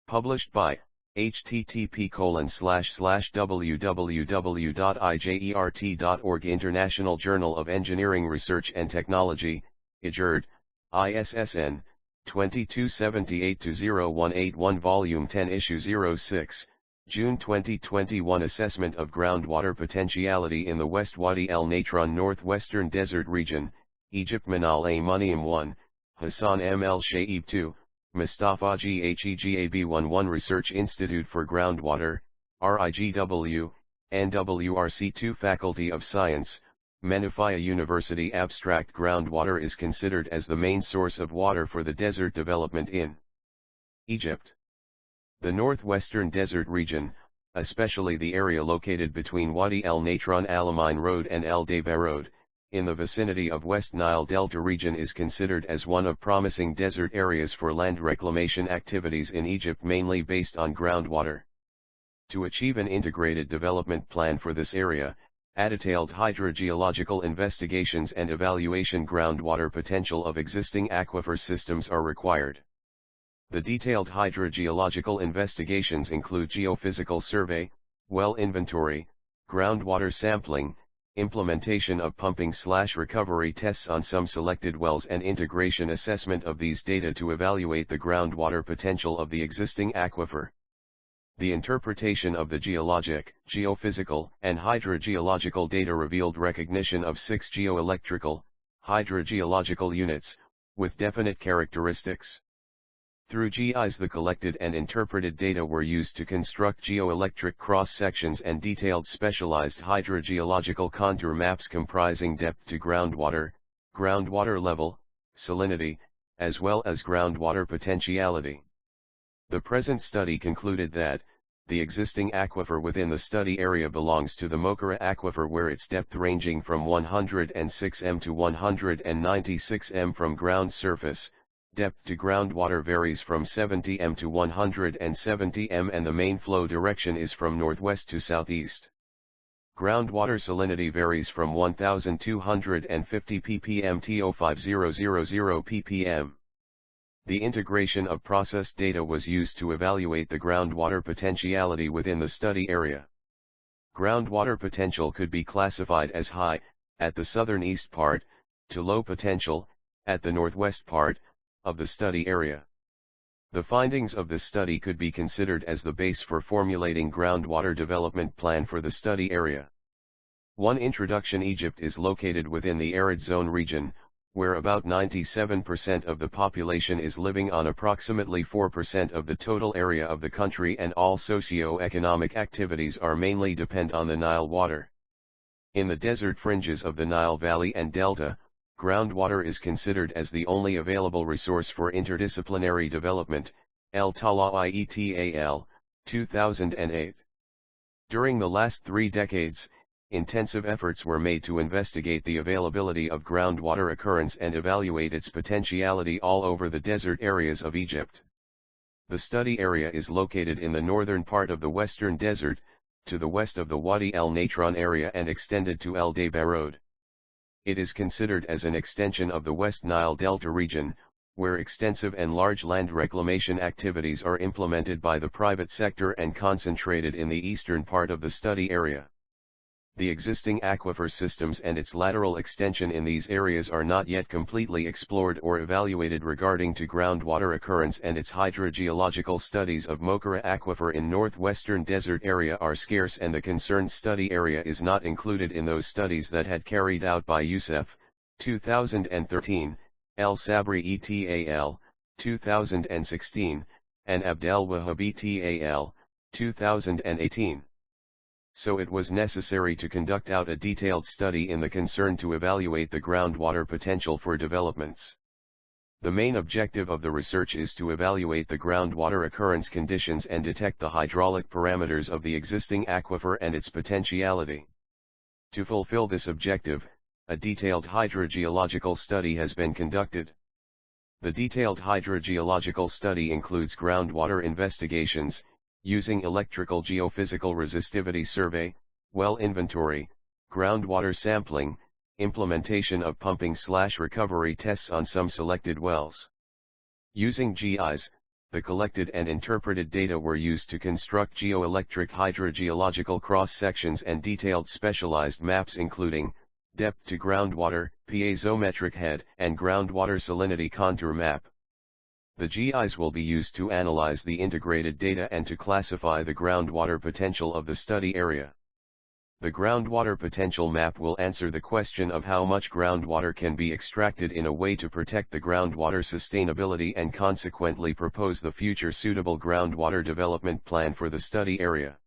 Published by http://www.ijert.org International Journal of Engineering Research and Technology, IJERT, ISSN, 2278-0181 Volume 10 Issue 06, June 2021 Assessment of Groundwater Potentiality in the West Wadi El Natrun Northwestern Desert Region, Egypt Manal A Moneim 1, Hassan M. El-Shayeb 2, Mostafa Hegab Research Institute for Groundwater, RIGW, NWRC 2 Faculty of Science, Manufaya University Abstract Groundwater is considered as the main source of water for the desert development in Egypt. The northwestern desert region, especially the area located between Wadi El Natrun Alamein Road and El Dabaa Road, in the vicinity of West Nile Delta Region is considered as one of promising desert areas for land reclamation activities in Egypt mainly based on groundwater. To achieve an integrated development plan for this area, adetailed hydrogeological investigations and evaluation groundwater potential of existing aquifer systems are required. The detailed hydrogeological investigations include geophysical survey, well inventory, groundwater sampling, implementation of pumping/recovery tests on some selected wells and integration assessment of these data to evaluate the groundwater potential of the existing aquifer. The interpretation of the geologic, geophysical, and hydrogeological data revealed recognition of 6 geoelectrical, hydrogeological units, with definite characteristics. Through GIS the collected and interpreted data were used to construct geoelectric cross-sections and detailed specialized hydrogeological contour maps comprising depth to groundwater, groundwater level, salinity, as well as groundwater potentiality. The present study concluded that, the existing aquifer within the study area belongs to the Moqarrah aquifer where its depth ranging from 106 m to 196 m from ground surface, depth to groundwater varies from 70 m to 170 m and the main flow direction is from northwest to southeast. Groundwater salinity varies from 1250 ppm to 5000 ppm. The integration of processed data was used to evaluate the groundwater potentiality within the study area. Groundwater potential could be classified as high, at the southern east part, to low potential, at the northwest part, of the study area. The findings of this study could be considered as the base for formulating groundwater development plan for the study area. 1. Introduction. Egypt is located within the arid zone region, where about 97% of the population is living on approximately 4% of the total area of the country and all socio-economic activities are mainly depend on the Nile water. In the desert fringes of the Nile Valley and Delta, groundwater is considered as the only available resource for interdisciplinary development, El-Shayeb, 2008. During the last 3 decades, intensive efforts were made to investigate the availability of groundwater occurrence and evaluate its potentiality all over the desert areas of Egypt. The study area is located in the northern part of the Western Desert, to the west of the Wadi El Natrun area and extended to El Dabaa Road. It is considered as an extension of the West Nile Delta region, where extensive and large land reclamation activities are implemented by the private sector and concentrated in the eastern part of the study area. The existing aquifer systems and its lateral extension in these areas are not yet completely explored or evaluated regarding to groundwater occurrence, and its hydrogeological studies of Moqarrah aquifer in northwestern desert area are scarce, and the concerned study area is not included in those studies that had carried out by Youssef, 2013, El Sabri et 2016, and Abdel Wahab et 2018. So it was necessary to conduct out a detailed study in the concern to evaluate the groundwater potential for developments. The main objective of the research is to evaluate the groundwater occurrence conditions and detect the hydraulic parameters of the existing aquifer and its potentiality. To fulfill this objective, a detailed hydrogeological study has been conducted. The detailed hydrogeological study includes groundwater investigations, using electrical geophysical resistivity survey, well inventory, groundwater sampling, implementation of pumping/recovery tests on some selected wells. Using GIS, the collected and interpreted data were used to construct geoelectric hydrogeological cross-sections and detailed specialized maps including depth to groundwater, piezometric head, and groundwater salinity contour map. The GIs will be used to analyze the integrated data and to classify the groundwater potential of the study area. The groundwater potential map will answer the question of how much groundwater can be extracted in a way to protect the groundwater sustainability and consequently propose the future suitable groundwater development plan for the study area.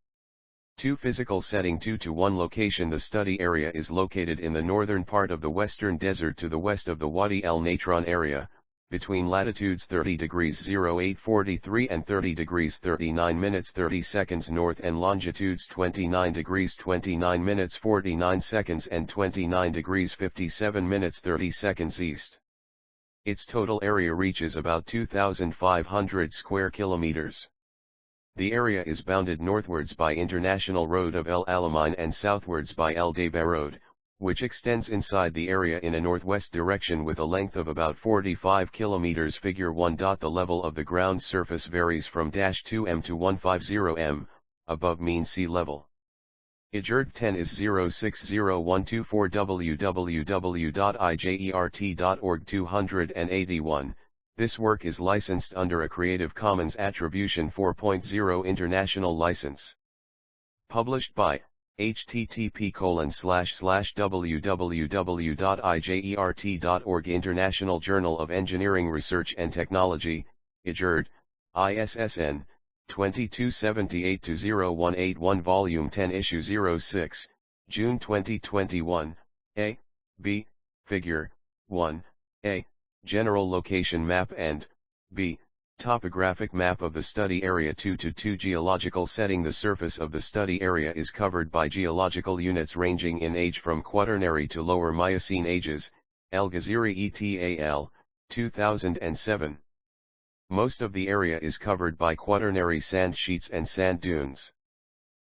2. Physical setting 2:1 location. The study area is located in the northern part of the Western Desert to the west of the Wadi El Natrun area, between latitudes 30 degrees 0843 and 30 degrees 39 minutes 30 seconds north and longitudes 29 degrees 29 minutes 49 seconds and 29 degrees 57 minutes 30 seconds east. Its total area reaches about 2,500 square kilometers. The area is bounded northwards by International Road of El Alamein and southwards by El Dabaa Road, which extends inside the area in a northwest direction with a length of about 45 kilometers. Figure 1. The level of the ground surface varies from -2 m to 150 m, above mean sea level. IJERT 10 is 060124 www.ijert.org 281. This work is licensed under a Creative Commons Attribution 4.0 International License. Published by http://www.ijert.org International Journal of Engineering Research and Technology, IJERT, ISSN, 2278-0181 Volume 10 Issue 06, June 2021, A, B, Figure, 1, A, General Location Map and, B, Topographic map of the study area 2:2 Geological setting. The surface of the study area is covered by geological units ranging in age from Quaternary to Lower Miocene ages, El-Ghaziri et al., 2007. Most of the area is covered by Quaternary sand sheets and sand dunes.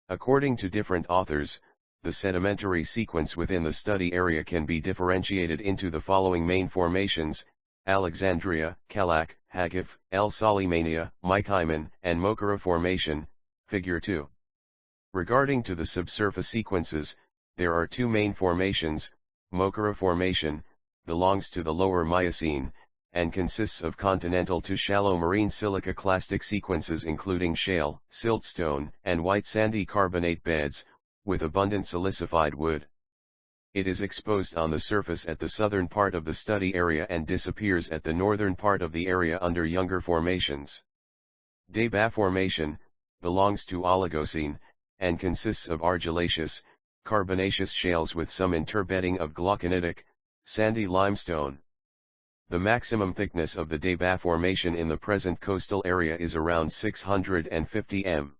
According to different authors, the sedimentary sequence within the study area can be differentiated into the following main formations: Alexandria, Kalak, Hagif, El Salimania, Moneim, and Mochara Formation, Figure 2. Regarding to the subsurface sequences, there are two main formations. Mochara Formation belongs to the Lower Miocene, and consists of continental to shallow marine silica-clastic sequences including shale, siltstone, and white sandy carbonate beds, with abundant silicified wood. It is exposed on the surface at the southern part of the study area and disappears at the northern part of the area under younger formations. Dabaa Formation belongs to Oligocene, and consists of argillaceous, carbonaceous shales with some interbedding of glauconitic, sandy limestone. The maximum thickness of the Dabaa Formation in the present coastal area is around 650 m.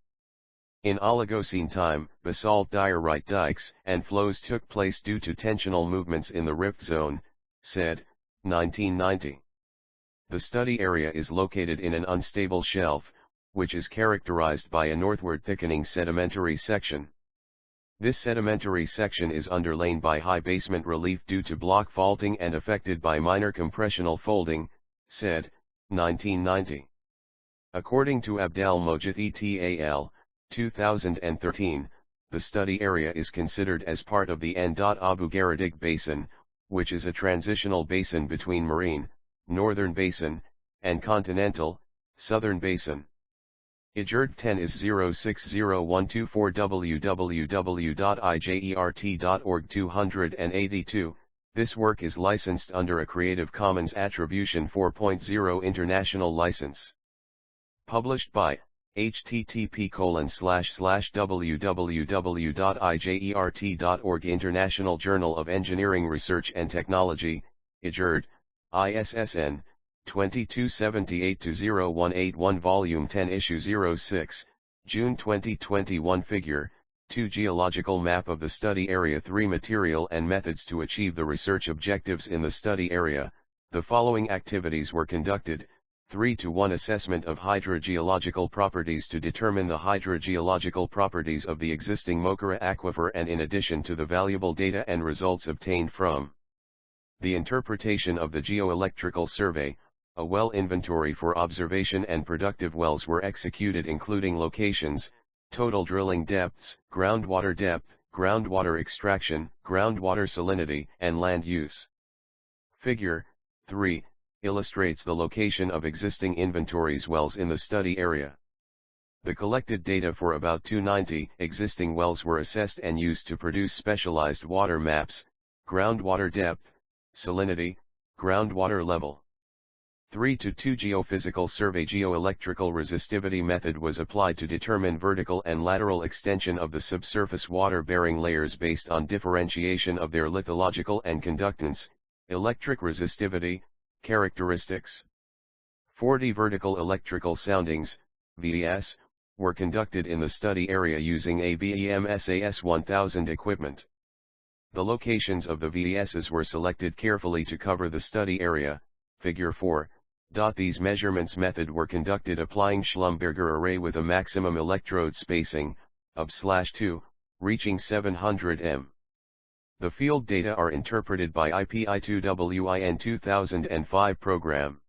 In Oligocene time, basalt diorite dikes and flows took place due to tensional movements in the rift zone, said, 1990. The study area is located in an unstable shelf, which is characterized by a northward thickening sedimentary section. This sedimentary section is underlain by high basement relief due to block faulting and affected by minor compressional folding, said, 1990. According to Abdelmojid et al., 2013, the study area is considered as part of the N.Abu Gharadig Basin, which is a transitional basin between marine, northern basin, and continental, southern basin. IJERT 10 is 060124 www.ijert.org 282. This work is licensed under a Creative Commons Attribution 4.0 International License. Published by http://www.ijert.org International Journal of Engineering Research and Technology, IJERT, ISSN, 2278-0181 Volume 10 Issue 06, June 2021 Figure, 2 Geological map of the study area 3 Material and methods to achieve the research objectives in the study area. The following activities were conducted: 3:1 Assessment of hydrogeological properties to determine the hydrogeological properties of the existing Mochara aquifer and in addition to the valuable data and results obtained from the interpretation of the geoelectrical survey, A well inventory for observation and productive wells were executed, including locations, total drilling depths, groundwater depth, groundwater extraction, groundwater salinity, and land use. Figure 3 illustrates the location of existing inventories wells in the study area. The collected data for about 290 existing wells were assessed and used to produce specialized water maps, groundwater depth, salinity, groundwater level. 3-2 Geophysical survey geoelectrical resistivity method was applied to determine vertical and lateral extension of the subsurface water-bearing layers based on differentiation of their lithological and conductance, electric resistivity, characteristics. 40 vertical electrical soundings, VES, were conducted in the study area using ABEM SAS 1000 equipment. The locations of the VESs were selected carefully to cover the study area, figure 4. These measurements method were conducted applying Schlumberger array with a maximum electrode spacing, of /2, reaching 700 m. The field data are interpreted by IPI2WIN 2005 program.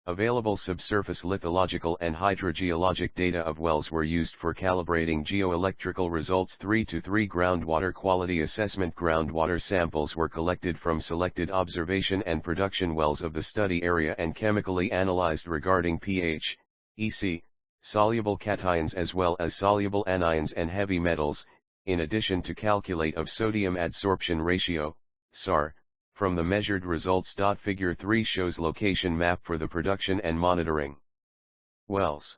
Available subsurface lithological and hydrogeologic data of wells were used for calibrating geoelectrical results. 3-3 Groundwater quality assessment. Groundwater samples were collected from selected observation and production wells of the study area and chemically analyzed regarding pH, EC, soluble cations as well as soluble anions and heavy metals, in addition to calculate of sodium adsorption ratio, SAR, from the measured results. Figure 3 shows location map for the production and monitoring wells.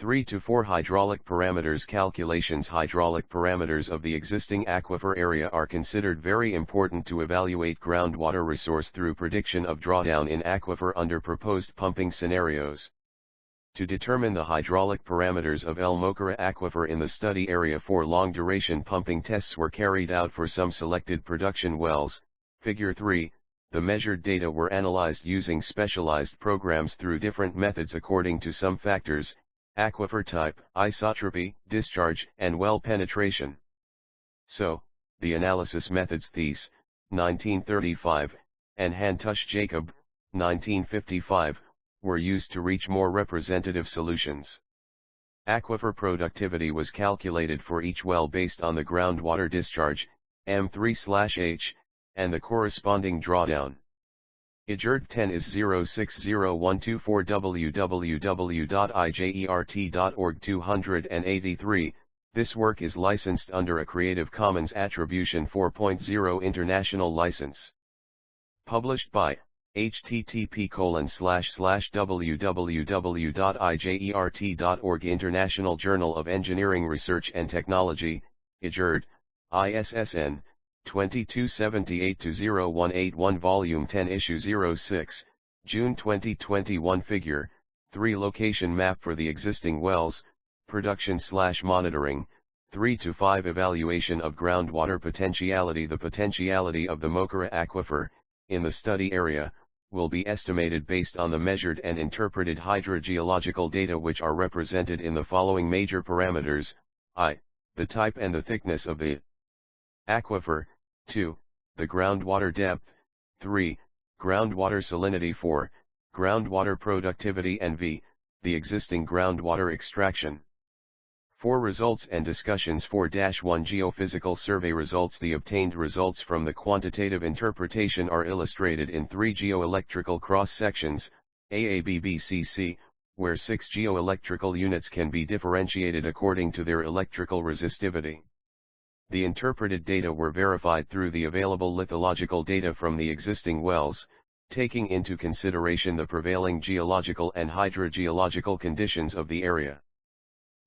3-4 Hydraulic parameters calculations. Hydraulic parameters of the existing aquifer area are considered very important to evaluate groundwater resource through prediction of drawdown in aquifer under proposed pumping scenarios. To determine the hydraulic parameters of El Mochara aquifer in the study area, 4 long-duration pumping tests were carried out for some selected production wells. Figure 3, the measured data were analyzed using specialized programs through different methods according to some factors: aquifer type, isotropy, discharge, and well penetration. So, the analysis methods Thies, 1935, and Hantush-Jacob, 1955, were used to reach more representative solutions. Aquifer productivity was calculated for each well based on the groundwater discharge, M3/H, and the corresponding drawdown. IJERT 10 is 060124 www.ijert.org 283. This work is licensed under a Creative Commons Attribution 4.0 International License. Published by http://www.ijert.org International Journal of Engineering Research and Technology, IJERT, ISSN, 2278-0181 Volume 10 Issue 06, June 2021 Figure 3 Location map for the existing wells, production/monitoring, 3-5 Evaluation of groundwater potentiality. The potentiality of the Mochara aquifer, in the study area, will be estimated based on the measured and interpreted hydrogeological data which are represented in the following major parameters: I, the type and the thickness of the aquifer, 2, the groundwater depth, 3, groundwater salinity, 4, groundwater productivity, and V, the existing groundwater extraction. For results and discussions. 4-1 Geophysical survey results. The obtained results from the quantitative interpretation are illustrated in 3 geoelectrical cross-sections, AABBCC, where 6 geoelectrical units can be differentiated according to their electrical resistivity. The interpreted data were verified through the available lithological data from the existing wells, taking into consideration the prevailing geological and hydrogeological conditions of the area.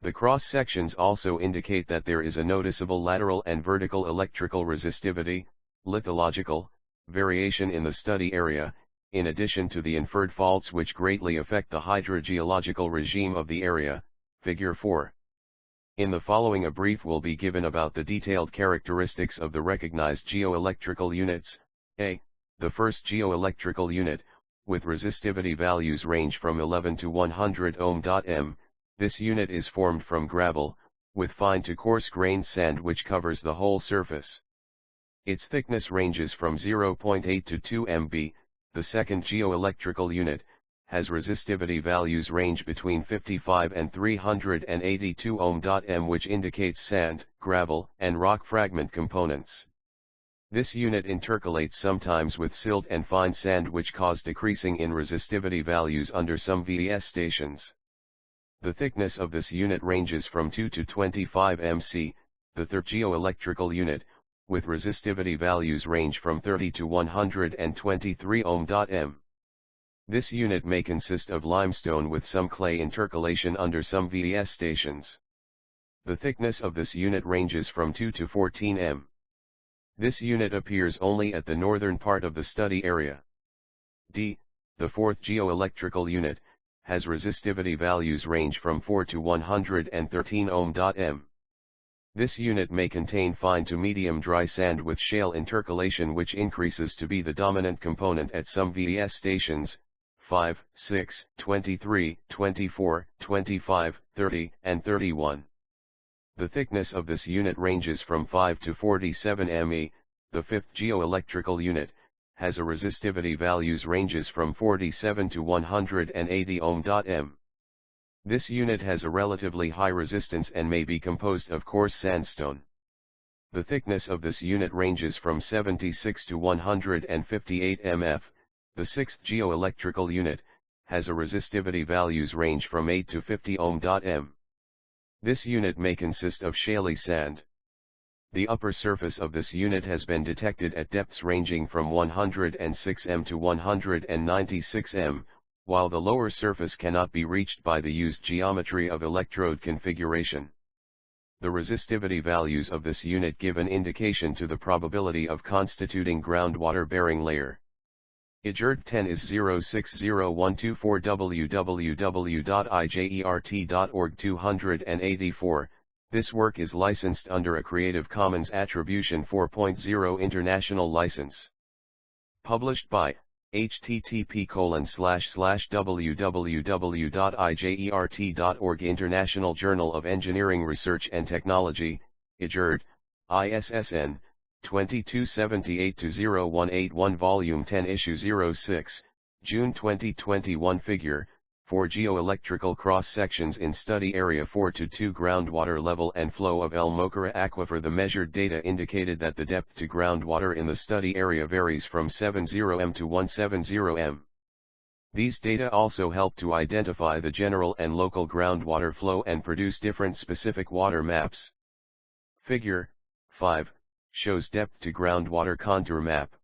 The cross-sections also indicate that there is a noticeable lateral and vertical electrical resistivity, lithological, variation in the study area, in addition to the inferred faults which greatly affect the hydrogeological regime of the area, Figure 4. In the following a brief will be given about the detailed characteristics of the recognized geoelectrical units. A. The first geoelectrical unit, with resistivity values range from 11 to 100 ohm. This unit is formed from gravel, with fine to coarse-grained sand which covers the whole surface. Its thickness ranges from 0.8 to 2 mb, the second geoelectrical unit, has resistivity values range between 55 and 382 ohm. Which indicates sand, gravel, and rock fragment components. This unit intercalates sometimes with silt and fine sand, which cause decreasing in resistivity values under some VDS stations. The thickness of this unit ranges from 2 to 25 mc, the third geoelectrical unit, with resistivity values range from 30 to 123 ohm. This unit may consist of limestone with some clay intercalation under some VDS stations. The thickness of this unit ranges from 2 to 14 m. This unit appears only at the northern part of the study area. D, the fourth geoelectrical unit, has resistivity values range from 4 to 113 ohm. This unit may contain fine to medium dry sand with shale intercalation, which increases to be the dominant component at some VDS stations, 5, 6, 23, 24, 25, 30, and 31. The thickness of this unit ranges from 5 to 47 me. The fifth geoelectrical unit has a resistivity values ranges from 47 to 180 ohm. This unit has a relatively high resistance and may be composed of coarse sandstone. The thickness of this unit ranges from 76 to 158 mf. The sixth geoelectrical unit has a resistivity values range from 8 to 50 ohm. This unit may consist of shaly sand. The upper surface of this unit has been detected at depths ranging from 106 m to 196 m, while the lower surface cannot be reached by the used geometry of electrode configuration. The resistivity values of this unit give an indication to the probability of constituting groundwater-bearing layer. IJERT 10 is 060124 www.ijert.org 284. This work is licensed under a Creative Commons Attribution 4.0 International License. Published by http://www.ijert.org International Journal of Engineering Research and Technology, IJERT, ISSN, 2278-0181 Volume 10 Issue 06, June 2021 Figure, 4 Geoelectrical cross-sections in study area 4-2 groundwater level and flow of El Mokhara Aquifer. The measured data indicated that the depth to groundwater in the study area varies from 70 m to 170 m. These data also help to identify the general and local groundwater flow and produce different specific water maps. Figure 5 shows depth to groundwater contour map.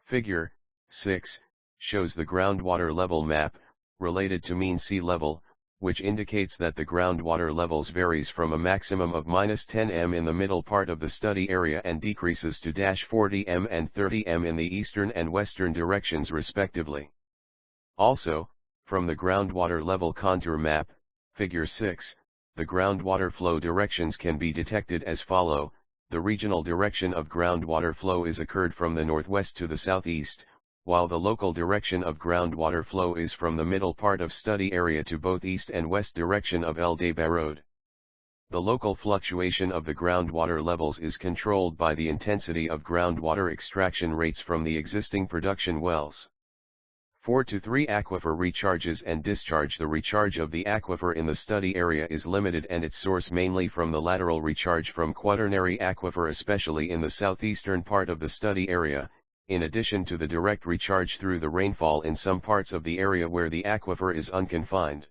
Figure 6 shows the groundwater level map, related to mean sea level, which indicates that the groundwater levels varies from a maximum of -10 m in the middle part of the study area and decreases to -40 m and 30 m in the eastern and western directions respectively. Also, from the groundwater level contour map, Figure 6, the groundwater flow directions can be detected as follow. The regional direction of groundwater flow is occurred from the northwest to the southeast, while the local direction of groundwater flow is from the middle part of study area to both east and west direction of El Dabaa Road. The local fluctuation of the groundwater levels is controlled by the intensity of groundwater extraction rates from the existing production wells. 4-3 Aquifer recharges and discharge. The recharge of the aquifer in the study area is limited and its source mainly from the lateral recharge from Quaternary Aquifer, especially in the southeastern part of the study area, in addition to the direct recharge through the rainfall in some parts of the area where the aquifer is unconfined.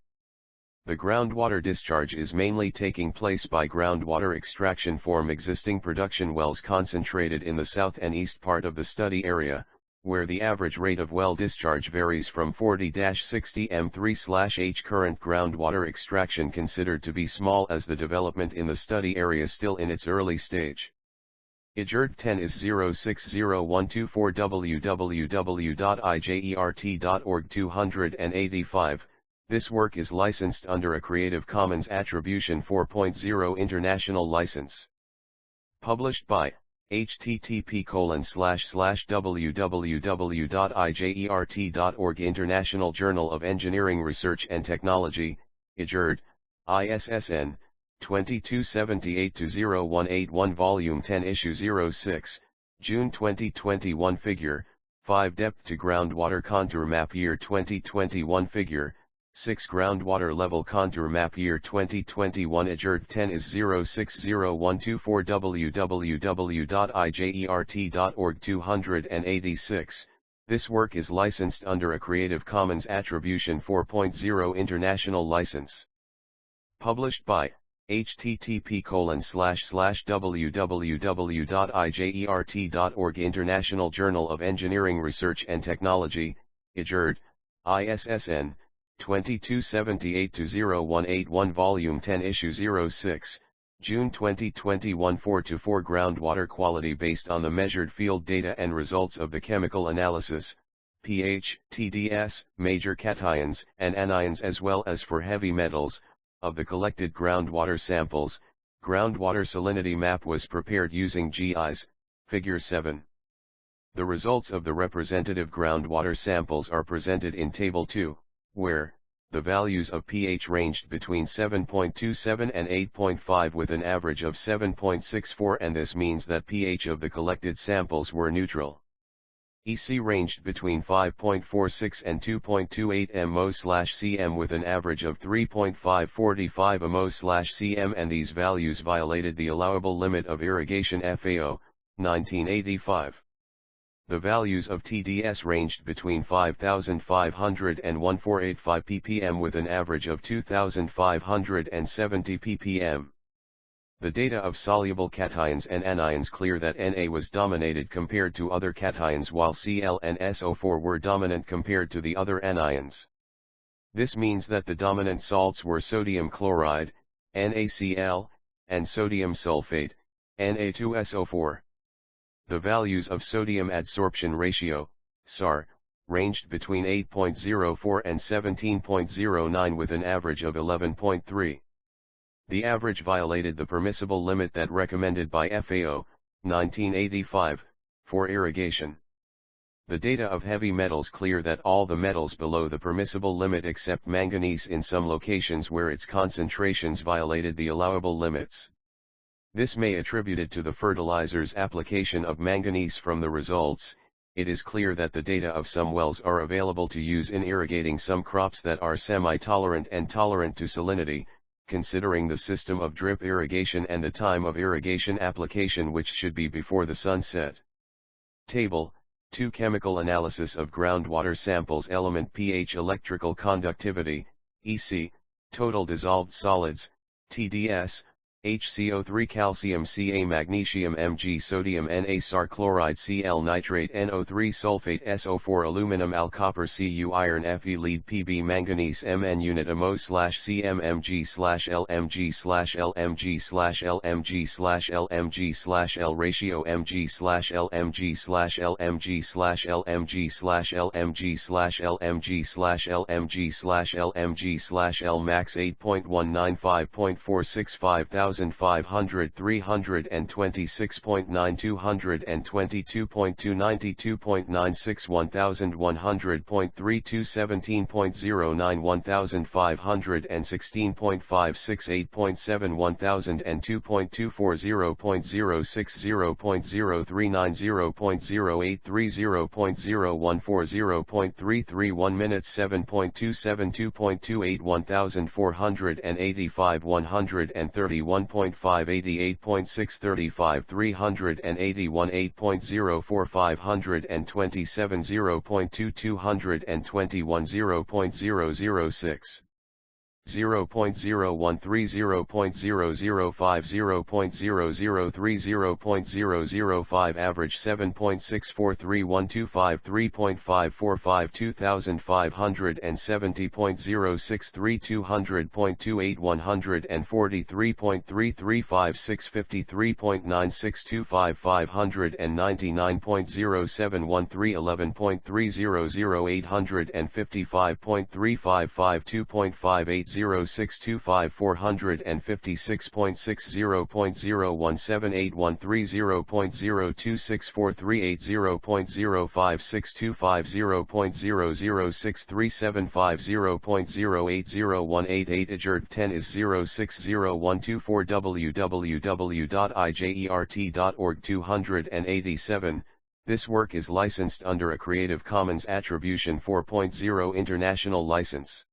The groundwater discharge is mainly taking place by groundwater extraction from existing production wells concentrated in the south and east part of the study area, where the average rate of well discharge varies from 40-60 m3/h. Current groundwater extraction considered to be small as the development in the study area still in its early stage. IJERT 10 is 060124 www.ijert.org 285. This work is licensed under a Creative Commons Attribution 4.0 International License. Published by http://www.ijert.org International Journal of Engineering Research and Technology, IJERT, ISSN, 2278-0181 Volume 10 Issue 06, June 2021 Figure, 5 Depth to groundwater contour map year 2021 figure, 6 Groundwater level contour map year 2021 IJERT 10 is 060124 www.ijert.org 286. This work is licensed under a Creative Commons Attribution 4.0 International License. Published by http://www.ijert.org International Journal of Engineering Research and Technology, IJERT, ISSN, 2278-0181 Volume 10 Issue 06, June 2021 4-4 Groundwater quality based on the measured field data and results of the chemical analysis, pH, TDS, major cations and anions as well as for heavy metals, of the collected groundwater samples. Groundwater salinity map was prepared using GIS, Figure 7. The results of the representative groundwater samples are presented in Table 2, where the values of pH ranged between 7.27 and 8.5 with an average of 7.64, and this means that pH of the collected samples were neutral. EC ranged between 5.46 and 2.28 mO/cm with an average of 3.545 mO/cm, and these values violated the allowable limit of irrigation FAO, 1985. The values of TDS ranged between 5,500 and 1485 ppm with an average of 2,570 ppm. The data of soluble cations and anions clear that Na was dominated compared to other cations while Cl and SO4 were dominant compared to the other anions. This means that the dominant salts were sodium chloride, NaCl, and sodium sulfate, Na2SO4. The values of sodium adsorption ratio, SAR, ranged between 8.04 and 17.09 with an average of 11.3. The average violated the permissible limit that recommended by FAO, 1985, for irrigation. The data of heavy metals clear that all the metals below the permissible limit except manganese in some locations where its concentrations violated the allowable limits. This may attributed to the fertilizer's application of manganese. From the results, it is clear that the data of some wells are available to use in irrigating some crops that are semi-tolerant and tolerant to salinity, considering the system of drip irrigation and the time of irrigation application, which should be before the sunset. Table 2 Chemical analysis of groundwater samples. Element pH, electrical conductivity, EC, total dissolved solids, TDS, HCO3 calcium Ca magnesium Mg sodium Na SAR chloride Cl nitrate NO3 sulfate SO4 aluminum Al copper Cu iron Fe lead Pb manganese Mn unit MO/cm Mg/LMG/LMG/LMG/LMG/L ratio Mg/LMG/LMG/LMG/LMG/LMG/LMG/L max 8.195.465 1500 326.9 222.292.96 1100.32 17.09 1516.56 8.7 1002.24 0.060 0.039 0.083 0.014 0.331 minutes 7.27 2.28 1485 131.5 88.6 35 381 8.04 527 0.2 221 0.006 0.013 0.005 0.003 0.005 average 7.643 3.545 2570.063 200.28 143.335 653.96 25 599.07 1311.300 855.355 2.58 0625 456.6 0.0178130.0264380 0.05625 0.0063750 0.080188 IJERT 10 is 060124 www.ijert.org 287. This work is licensed under a Creative Commons Attribution 4.0 International License.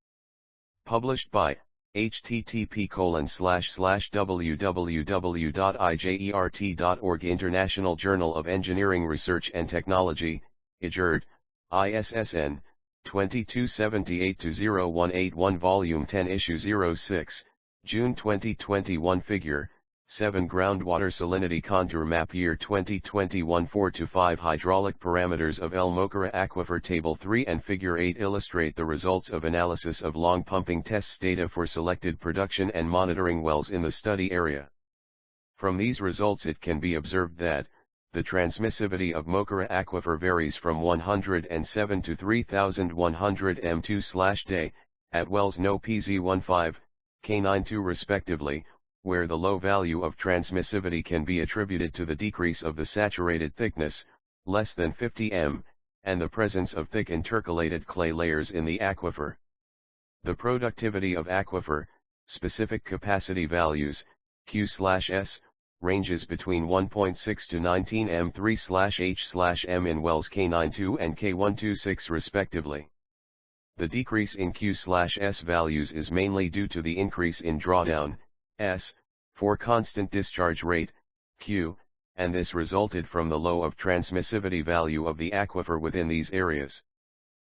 Published by http://www.ijert.org International Journal of Engineering Research and Technology, IJERT, ISSN, 2278-0181 Volume 10 Issue 06, June 2021 Figure 7 Groundwater Salinity Contour Map Year 2021 4-5 Hydraulic parameters of El Mochara Aquifer Table 3 and Figure 8 illustrate the results of analysis of long pumping tests data for selected production and monitoring wells in the study area. From these results it can be observed that the transmissivity of Mochara Aquifer varies from 107 to 3100 m2/day, at wells No PZ15, K92 respectively, where the low value of transmissivity can be attributed to the decrease of the saturated thickness, less than 50 m, and the presence of thick intercalated clay layers in the aquifer. The productivity of aquifer, specific capacity values, Q/S, ranges between 1.6 to 19 m3/H/m in wells K92 and K126 respectively. The decrease in Q/S values is mainly due to the increase in drawdown, S, for constant discharge rate, Q, and this resulted from the low of transmissivity value of the aquifer within these areas.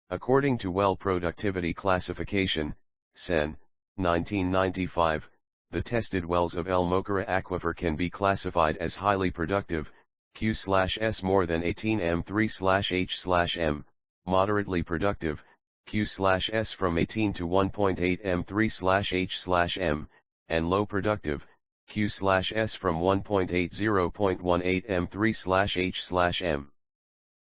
According to Well Productivity Classification, SEN, 1995, the tested wells of El Mochara Aquifer can be classified as highly productive, Q/S more than 18 m3/H/m, moderately productive, Q/S from 18 to 1.8 m3/H/m, and low productive, Q/S from 1.8 0.18 m3/H/m.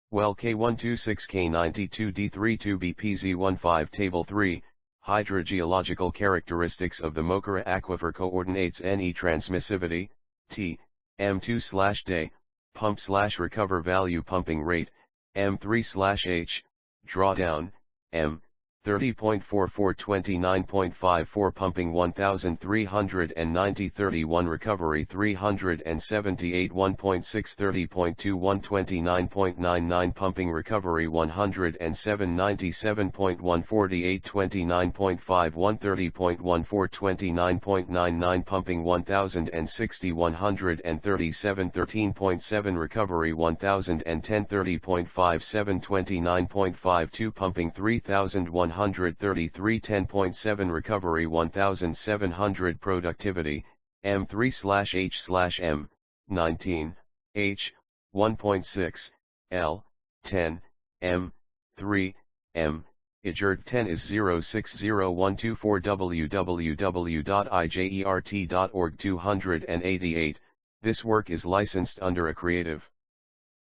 Well K126 K92 D32 BPZ15 Table 3, Hydrogeological characteristics of the Mochara Aquifer coordinates NE transmissivity, T, m2/day, pump/recover value pumping rate, m3/H, drawdown, m, 30.44 29.54 pumping 1390 31 recovery 378 1.6 30.21 29.99 pumping recovery 107 97.1 48 29.5 130.14 29.99 pumping 1060 137 13.7 recovery 1010 30.57 29.52 pumping 3133 10.7 recovery 1700 productivity, M3/H/M, 19, H, 1.6, L, 10, M, 3, M, IJERT 10 is 060124 www.ijert.org 288, this work is licensed under a Creative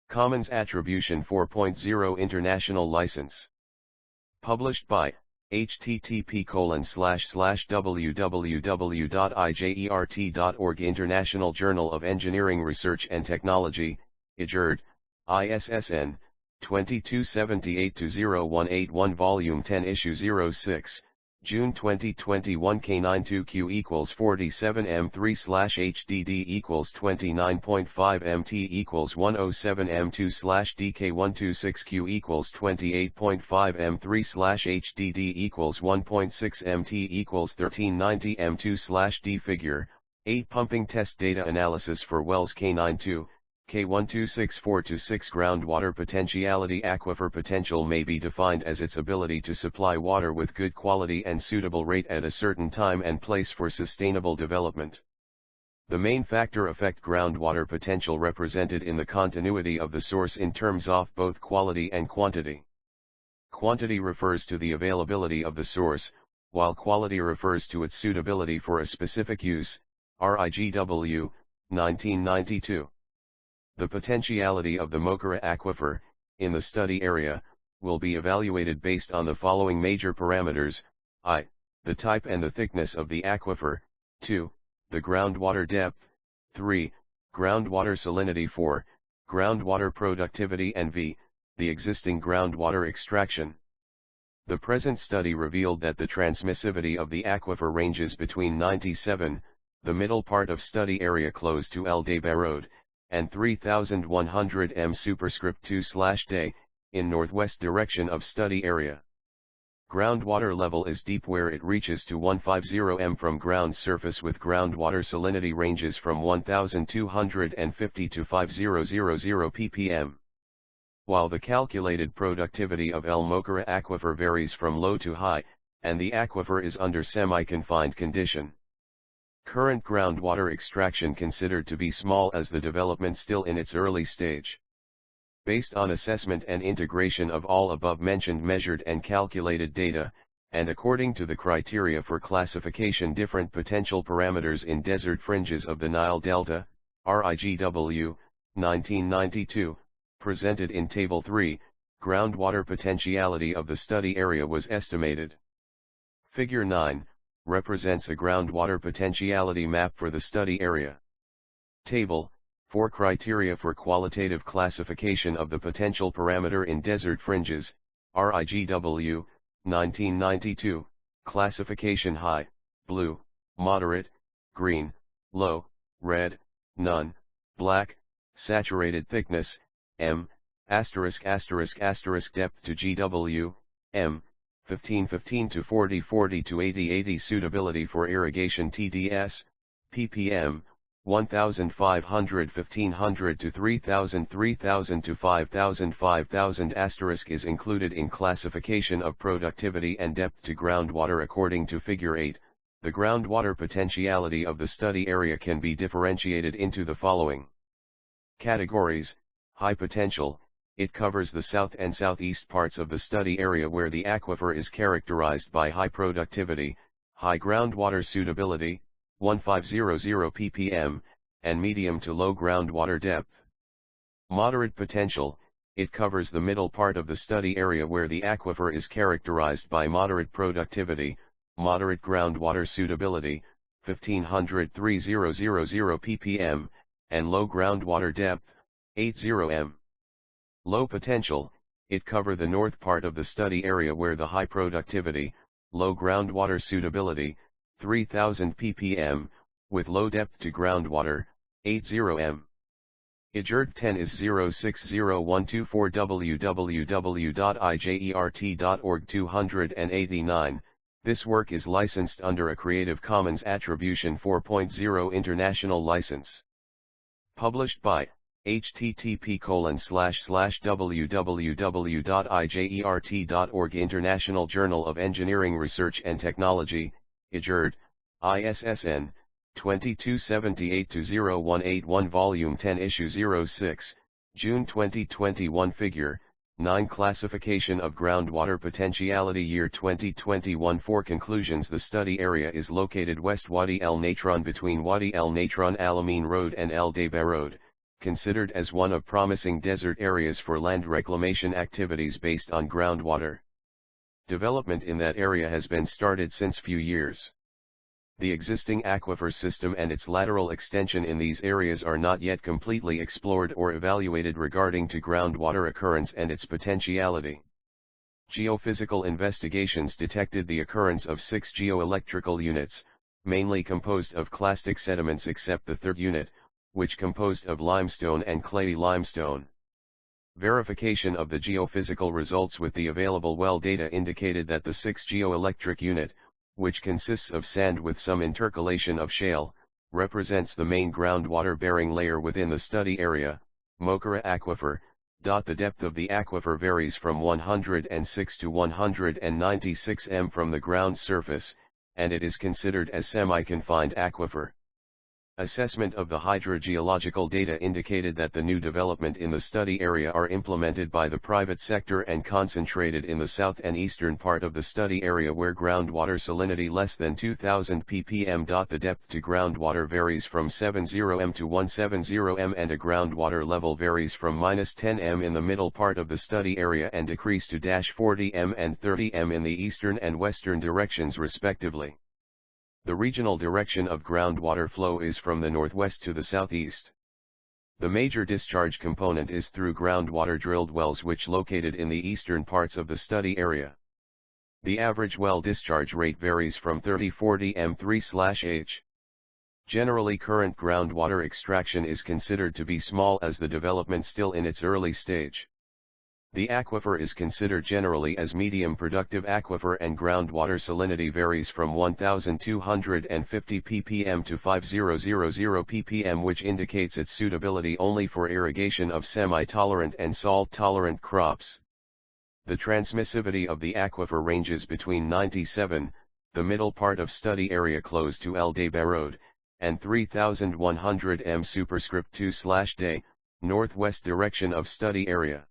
Commons Attribution 4.0 International License. Published by http://www.ijert.org International Journal of Engineering Research and Technology, IJERT, ISSN, 2278-0181 Volume 10 Issue 06, June 2021 K92Q equals 47 M3/HDD equals 29.5 MT equals 107 M2/DK126Q equals 28.5 M3/HDD equals 1.6 MT equals 1390 M2/D Figure 8 Pumping Test Data Analysis for Wells K92, K126 4-6 Groundwater potentiality. Aquifer potential may be defined as its ability to supply water with good quality and suitable rate at a certain time and place for sustainable development. The main factor affect groundwater potential represented in the continuity of the source in terms of both quality and quantity. Quantity refers to the availability of the source, while quality refers to its suitability for a specific use, RIGW, 1992. The potentiality of the Mochara Aquifer, in the study area, will be evaluated based on the following major parameters: I, the type and the thickness of the aquifer, 2, the groundwater depth, 3, groundwater salinity, 4, groundwater productivity, and V, the existing groundwater extraction. The present study revealed that the transmissivity of the aquifer ranges between 97, the middle part of study area close to El Dabaa Road, and 3100 m superscript 2/day, in northwest direction of study area. Groundwater level is deep where it reaches to 150 m from ground surface with groundwater salinity ranges from 1250 to 5000 ppm. While the calculated productivity of El Mochara aquifer varies from low to high, and the aquifer is under semi-confined condition. Current groundwater extraction considered to be small as the development still in its early stage. Based on assessment and integration of all above-mentioned measured and calculated data, and according to the criteria for classification different potential parameters in desert fringes of the Nile Delta, RIGW, 1992, presented in Table 3, groundwater potentiality of the study area was estimated. Figure 9, represents a groundwater potentiality map for the study area. Table, 4 criteria for qualitative classification of the potential parameter in desert fringes, RIGW, 1992, classification high, blue, moderate, green, low, red, none, black, saturated thickness, M, ***** depth to GW, M, 1515 to 4040 to 8080 suitability for irrigation TDS, ppm, 1500 1500 to 3000 3000 to 5000 5000 * is included in classification of productivity and depth to groundwater according to Figure 8. The groundwater potentiality of the study area can be differentiated into the following categories. High potential, it covers the south and southeast parts of the study area where the aquifer is characterized by high productivity, high groundwater suitability, 1500 ppm, and medium to low groundwater depth. Moderate potential, it covers the middle part of the study area where the aquifer is characterized by moderate productivity, moderate groundwater suitability, 1500 ppm, and low groundwater depth, 80 m. Low potential, it covers the north part of the study area where the high productivity, low groundwater suitability, 3000 ppm, with low depth to groundwater, 80 m. IJERT 10 is 060124 www.ijert.org 289. This work is licensed under a Creative Commons Attribution 4.0 International License. Published by http://www.ijert.org International Journal of Engineering Research and Technology, IJERT, ISSN, 2278-0181 Volume 10 Issue 06, June 2021 Figure 9 Classification of Groundwater Potentiality Year 2021 For conclusions the study area is located west Wadi El Natrun between Wadi El Natrun Alamein Road and El Dabaa Road, considered as one of promising desert areas for land reclamation activities based on groundwater. Development in that area has been started since few years. The existing aquifer system and its lateral extension in these areas are not yet completely explored or evaluated regarding to groundwater occurrence and its potentiality. Geophysical investigations detected the occurrence of 6 geoelectrical units, mainly composed of clastic sediments except the third unit, which composed of limestone and clayey limestone. Verification of the geophysical results with the available well data indicated that the 6 geoelectric unit, which consists of sand with some intercalation of shale, represents the main groundwater-bearing layer within the study area, Mochara Aquifer. The depth of the aquifer varies from 106 to 196 m from the ground surface, and it is considered as semi-confined aquifer. Assessment of the hydrogeological data indicated that the new development in the study area are implemented by the private sector and concentrated in the south and eastern part of the study area where groundwater salinity less than 2000 ppm. The depth to groundwater varies from 70 m to 170 m and a groundwater level varies from -10 m in the middle part of the study area and decrease to -40 m and 30 m in the eastern and western directions respectively. The regional direction of groundwater flow is from the northwest to the southeast. The major discharge component is through groundwater drilled wells which located in the eastern parts of the study area. The average well discharge rate varies from 30-40 m3/h. Generally, current groundwater extraction is considered to be small as the development still in its early stage. The aquifer is considered generally as medium productive aquifer, and groundwater salinity varies from 1250 ppm to 5000 ppm, which indicates its suitability only for irrigation of semi-tolerant and salt-tolerant crops. The transmissivity of the aquifer ranges between 97, the middle part of study area close to El Dabaa Road, and 3100 m superscript 2/day, northwest direction of study area.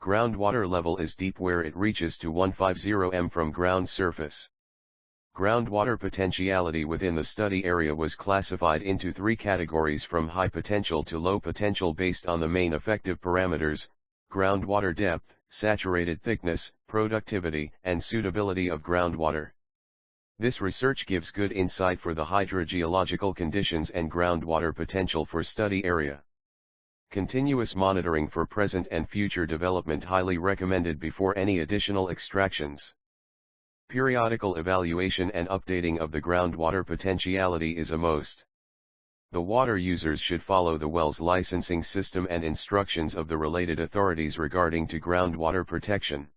Groundwater level is deep where it reaches to 150 m from ground surface. Groundwater potentiality within the study area was classified into three categories from high potential to low potential based on the main effective parameters: groundwater depth, saturated thickness, productivity, and suitability of groundwater. This research gives good insight for the hydrogeological conditions and groundwater potential for study area. Continuous monitoring for present and future development highly recommended before any additional extractions. Periodical evaluation and updating of the groundwater potentiality is a must. The water users should follow the well's licensing system and instructions of the related authorities regarding to groundwater protection.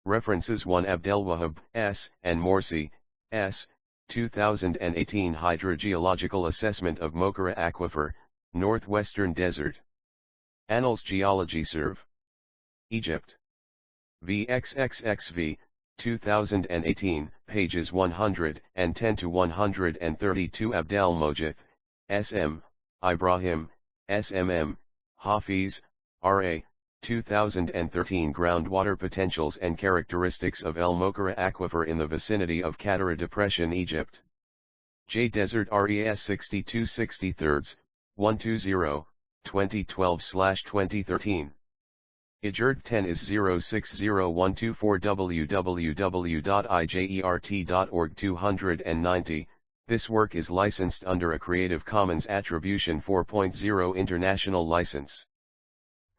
References: 1 Abdelwahab, S., and Morsi, S., 2018 Hydrogeological Assessment of Moqara Aquifer, Northwestern Desert. Annals Geology Serv. Egypt. VXXXV, 2018, pages 110 to 132. Abdel Mojith, S.M., Ibrahim, S.M.M., Hafiz, R.A., 2013 Groundwater Potentials and Characteristics of El Moqara Aquifer in the vicinity of Qattara Depression, Egypt. J. Desert RES 6263, 120, 2012/2013. IJERT 10 is 060124 www.ijert.org 290. This work is licensed under a Creative Commons Attribution 4.0 International License.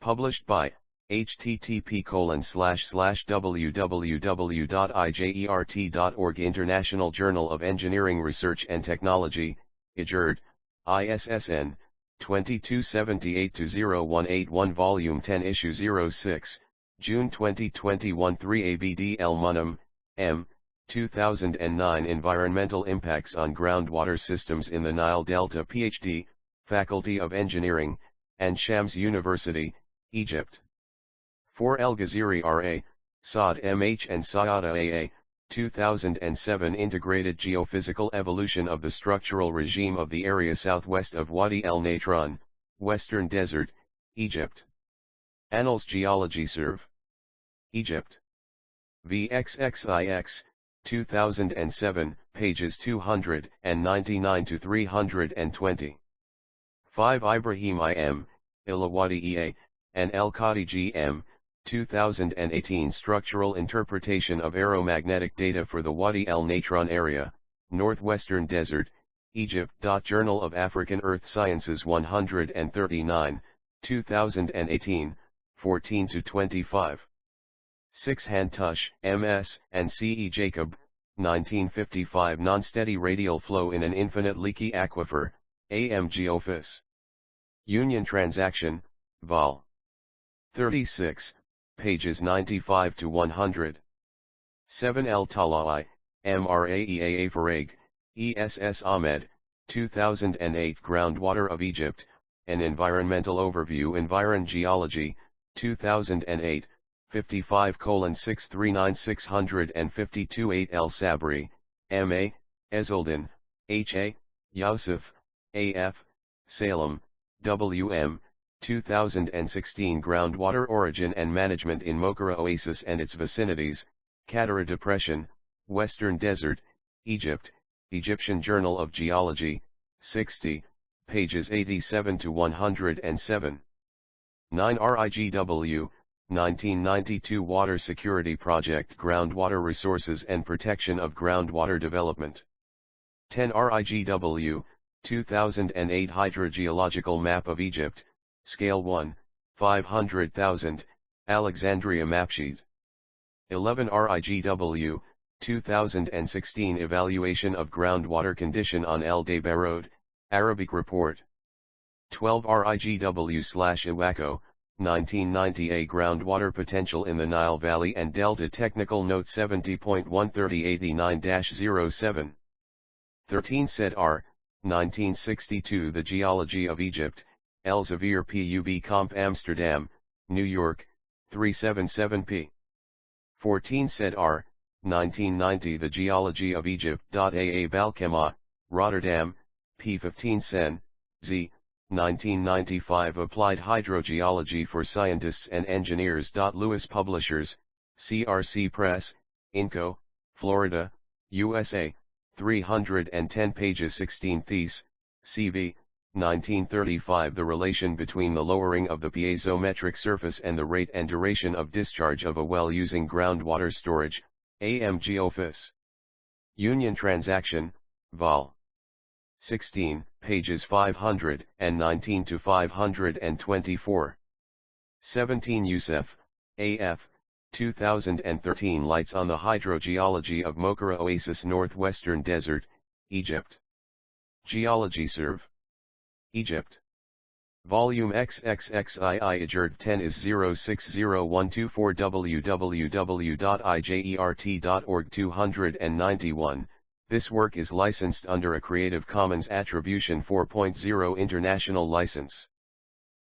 Published by http://www.ijert.org International Journal of Engineering Research and Technology, IJERT, ISSN, 2278-0181 Volume 10 Issue 06, June 2021 3 ABD El Moneim, M., 2009 Environmental Impacts on Groundwater Systems in the Nile Delta Ph.D., Faculty of Engineering, and Shams University, Egypt. 4 El Ghaziri R.A., Saad M.H. and Sayada A.A., 2007 Integrated Geophysical Evolution of the Structural Regime of the Area Southwest of Wadi El Natrun, Western Desert, Egypt. Annals Geology Serv. Egypt. VXXIX, 2007, pages 299 to 320. 5 Ibrahim I.M., Ilawadi E.A., and El-Qadi G.M., 2018 Structural Interpretation of Aeromagnetic Data for the Wadi El Natrun Area, Northwestern Desert, Egypt. Journal of African Earth Sciences 139, 2018, 14-25. 6 Hantush, M.S., and C.E. Jacob, 1955 Non-Steady Radial Flow in an Infinite Leaky Aquifer, A.M. Geophys. Union Transaction, Vol. 36, pages 95 to 100. 7 El Talai, Mraeaa Farag, ESS Ahmed, 2008 Groundwater of Egypt, An Environmental Overview Environ Geology, 2008, 55:639 652 8 El Sabri, M.A., Ezeldin, H.A., Yusuf, A.F., Salem, W.M., 2016 Groundwater Origin and Management in Moqara Oasis and its Vicinities, Qattara Depression, Western Desert, Egypt, Egyptian Journal of Geology, 60, pages 87 to 107. 9 RIGW, 1992 Water Security Project Groundwater Resources and Protection of Groundwater Development. 10 RIGW, 2008 Hydrogeological Map of Egypt, Scale 1, 500,000, Alexandria Mapsheet. 11 RIGW, 2016 Evaluation of Groundwater Condition on El Dabaa Road, Arabic Report. 12 RIGW/IWACO, 1990 A groundwater potential in the Nile Valley and Delta Technical Note 70.13089-07. 13 Said R, 1962 The Geology of Egypt, Elsevier Pub Comp Amsterdam, New York, 377p. 14 Said R, 1990 The Geology of Egypt. A. Balkema, Rotterdam, p. 15 Sen, Z, 1995 Applied Hydrogeology for Scientists and Engineers. Lewis Publishers, CRC Press, Inco, Florida, USA, 310 pages 16 Thies, CV, 1935 The relation between the lowering of the piezometric surface and the rate and duration of discharge of a well using groundwater storage, AM Geophys. Union Transaction, Vol. 16, pages 519 to 524. 17 Youssef, A.F., 2013 Lights on the Hydrogeology of Mokhara Oasis Northwestern Desert, Egypt. Geology Serve. Egypt. Volume XXXII IJERT 10 is 060124 www.ijert.org 291. This work is licensed under a Creative Commons Attribution 4.0 International License.